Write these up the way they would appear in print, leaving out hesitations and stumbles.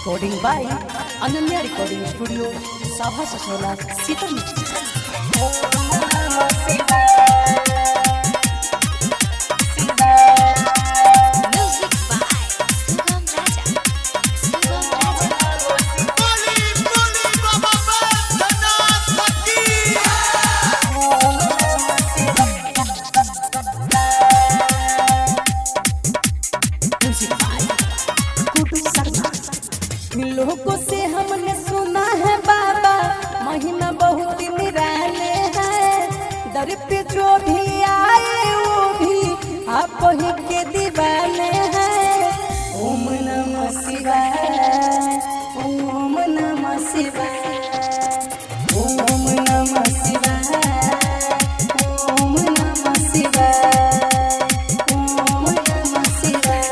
Recording by Ananya recording studio Sabha Sasola Sitamarhi. लोगों से हमने सुना है बाबा महिमा बहुत निराले है, दर पे जो भी आए वो भी आप ही के दीवाने हैं। ओम नमः शिवाय, ओम नमः शिवाय, ओम नमः शिवाय, ओम नमः शिवाय, ओम नमः शिवाय।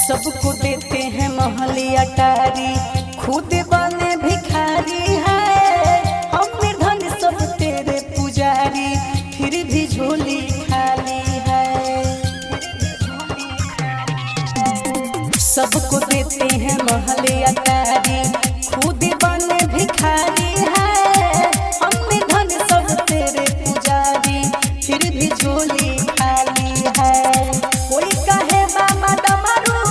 सबको देते हैं महली अटारी, खुद बने भिखारी है। हम धन सब तेरे पुजारी, फिर भी झोली खाली है। सबको देते हैं महली अटारी, खुद बने भिखारी है। हम धन सब तेरे पुजारी, फिर भी झोली खाली है। कोई कहे बाबा डमरू,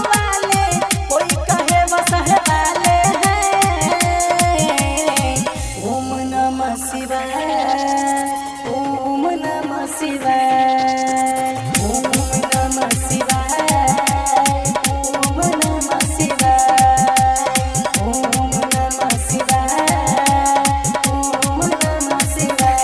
ओम नमः शिवाय, ओम नमः शिवाय, ओम नमः शिवाय, ओम नमः शिवाय, ओम नमः शिवाय।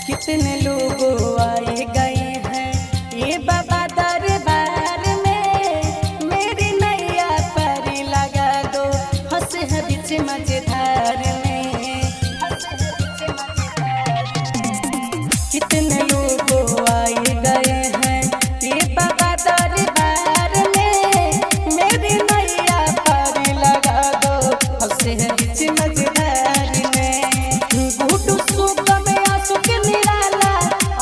कितने लोग आए गए हैं ये बाबा दरबार में, मेरी नैया पर लगा दो, फंसे है बीच मझधार में। कितने लोग आए गए हैं ये बाबा दरबार में, मेरी नैया पर लगा दो, फंसे है बीच मझधार में। घुटू सुख में आंसू के निराला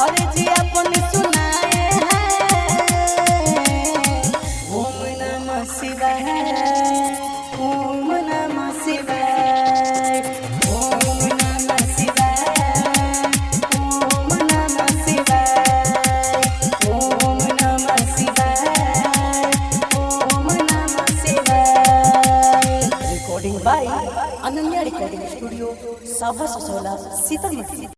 और जी अपन सुनाए हैं। ओम नमः शिवाय, ओम नमः शिवाय, ओम नमः शिवाय, ओम नमः शिवाय, ओम नमः शिवाय, ओम नमः शिवाय। Recording by Ananya recording studio Sabha Sasola Sitamarhi.